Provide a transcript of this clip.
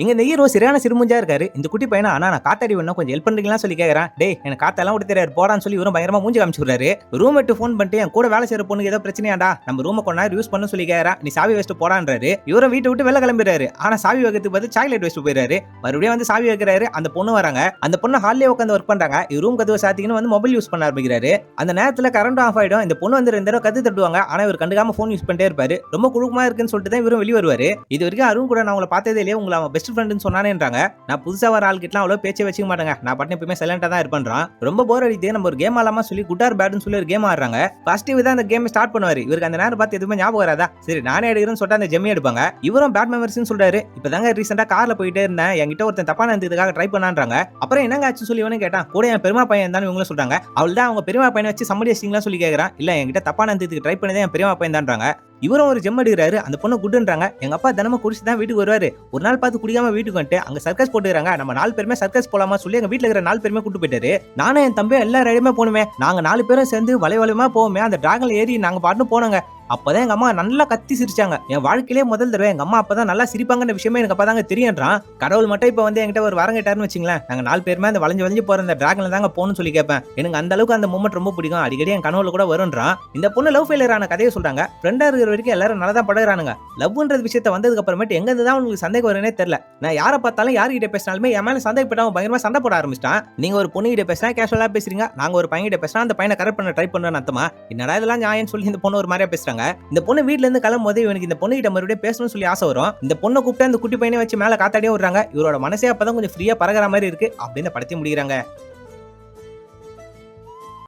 இங்க இந்த ஹீரோ சரியான சிறுமுஞ்சா இருக்காரு. இந்த குட்டி பையனா ஆனா நான் காத்தாடி வேணும் கொஞ்சம் ஹெல்ப் பண்றீங்களா சொல்லி கேக்குறான். டேய் எனக்கு காத்தெல்லாம் விட தெரியாது போடான்னு சொல்லி இவரும் பயங்கரமா மூஞ்சி காமிச்சு விடுறாரு. ரூம்மேட் ஃபோன் பண்ணிட்டு என் கூட வேலை செய்யற பொண்ணுக்கு ஏதோ பிரச்சனையாடா நம்ம ரூமை கொஞ்ச நேரம் யூஸ் பண்ணு சொல்லி கேக்குறான். நீ சாவி வச்சுட்டு போடான்றாரு. இவரும் வீட்டை விட்டு வெளில கிளம்பிடுறாரு. ஆனா சாவி வைக்கிறதுக்கு பதில் சாக்லேட் வச்சுட்டு போயிடுறாரு. மறுபடியும் வந்து சாவி வைக்கிறாரு. அந்த பொண்ணு வராங்க. அந்த பொண்ணு ஹால்லே உட்காந்து ஒர்க் பண்றாங்க. ரூம் கதவை சாத்திக்கின்னு வந்து மொபைல் யூஸ் பண்ண ஆரம்பிக்கிறாரு. அந்த நேரத்துல கரண்ட் ஆஃப் ஆயிடும். இந்த பொண்ணு வந்து 2 தடவை கத்து தட்டுவாங்க. ஆனா இவர் கண்டுக்காம போன் யூஸ் பண்ணிட்டே இருப்பாரு. ரொம்ப குழுக்கமா இருக்குன்னு சொல்லிட்டு தான் இவரும் வெளிய வருவாரு. இது வரைக்கும் அருண் கூட நான் உங்களை பார்த்ததே இல்லையே, உங்களை அவன் பெஸ்ட் ஃப்ரெண்ட்னு சொன்னானேன்றாங்க. நான் புதுசா வர ஆள்கிட்டலாம் அவ்வளவு பேச்சே வச்சுக்க மாட்டேங்க. நான் பாட்டு எப்பவுமே சைலண்டா தான் இருப்பேன்றான். ரொம்ப போர் அடிக்குது, நம்ம ஒரு கேம் ஆடலாமா சொல்லி குட் ஆர் பேட்னு சொல்லி ஒரு கேம் ஆடுறாங்க. ஃபர்ஸ்ட் தான் அந்த கேம் ஸ்டார்ட் பண்ணுவாரு. இவருக்கு அந்த நேரம் பார்த்து எதுவுமே ஞாபகம் வராதா? சரி நானே எடுக்கிறேன்னு சொல்லிட்டு அந்த ஜெம்மி எடுப்பாங்க. இவரும் பேட் மெமரிஸ்னு சொல்றாரு. இப்பதாங்க ரீசெண்டா கார்ல போயிட்டே இருந்தேன், என்கிட்ட ஒருத்தன் தப்பா நடந்ததுக்காக ட்ரை பண்ணான்றாங்க. அப்புறம் என்னங்க ஆச்சு சொல்லி இவனே கேட்டான். கூட என் பெரியமா பையன் தான் இவங்களும் சொல்றாங்க. அவள் தான் அவங்க பெரியமா பையனை வச்சு சம்மடி வச்சிங்களா சொல்லி கேக்குறான். இல்ல என்கிட்ட தப்பா நடந்ததுக்கு ட்ரை பண்ணதே என் பெரியமா பையன் தான்றாங்க. இவரும் ஒரு ஜெம் எடுக்கிறாரு. அந்த பொண்ணு குட்ன்றாங்க. எங்க அப்பா தினமும் குடிச்சு தான் வீட்டுக்கு வருவாரு. ஒரு நாள் பார்த்து குடிக்காம வீட்டுக்கு வந்துட்டு அங்க சர்க்கஸ் போட்டுறாங்க. நம்ம 4 பேருமே சர்க்கஸ் போலாமா சொல்லி எங்க வீட்டுல இருக்கிற 4 பேருமே கூட்டு போயிட்டாரு. நானும் என் தம்பியும் எல்லா ரைடுமே போனுமே. நாங்க 4 பேரும் சேர்ந்து வளைவலமா போவோமே. அந்த டிராகன்ல ஏறி நாங்க பாட்டு போனோங்க. அப்பதான் எங்க அம்மா நல்லா கத்தி சிரிச்சாங்க. என் வாழ்க்கையிலே முதல் தடவை எங்க அம்மா அப்பதான் நல்லா சிரிப்பாங்கன்ற விஷயமே எனக்கு அப்பதாங்க தெரியும்ன்றான். கடவுள் மட்டும் இப்ப வந்து என்கிட்ட ஒரு வரம் கேட்டாருன்னு வச்சுங்களேன், நாங்க 4 பேருமே அந்த வளைஞ்சு போற அந்த டிராகன்ல தாங்க போகணும்னு சொல்லி கேட்பேன். எனக்கு அந்த அளவுக்கு அந்த மூமெண்ட் ரொம்ப பிடிக்கும். அடிக்கடி என் கனவுல கூட வரும்ன்றான். இந்த பொண்ணு லவ் ஃபெயிலியர் ஆன கதையை சொல்றாங்க. ஃப்ரெண்டா இருக்கிற வரைக்கும் எல்லாரும் நல்லா தான் பழகுறானுங்க. லவ்ன்ற விஷயத்தை வந்ததுக்கு அப்புறமேட்டு எங்க இருந்து தான் உங்களுக்கு சந்தேகம் வரும்னே தெரியல. நான் யாரை பார்த்தாலும் யார்கிட்ட பேசினாலுமே என் மேல சந்தேகப்பட்டவன் பயங்கரமா சண்டை போட ஆரம்பிச்சிட்டான். நீங்க ஒரு பொண்ணு கிட்ட பேசினா கேஷுவலா பேசுறீங்க, நாங்க ஒரு பையன் கிட்ட பேசினா அந்த பையனை கரெக்ட் பண்ண ட்ரை பண்றேன்னு அர்த்தமா? என்னடா இதெல்லாம் நியாயம்னு சொல்லி இந்த பொண்ணு ஒரு மாதிரியா பேசுறாங்க. இந்த பொண்ணு வீட்ல இருந்து கிளம்பும் போது இவனுக்கு இந்த பொண்ணு கிட்ட மறுபடியும் பேசணும்னு சொல்லி ஆசை வரும். இந்த பொண்ணை கூப்பிட்டு அந்த குட்டி பையனை வச்சு மேல காத்தாடியே விடுறாங்க. இவரோட மனசே அப்பதான் கொஞ்சம் ஃப்ரீயா பறகுற மாதிரி இருக்கு அப்படின்னு படத்தி முடிக்கிறாங்க.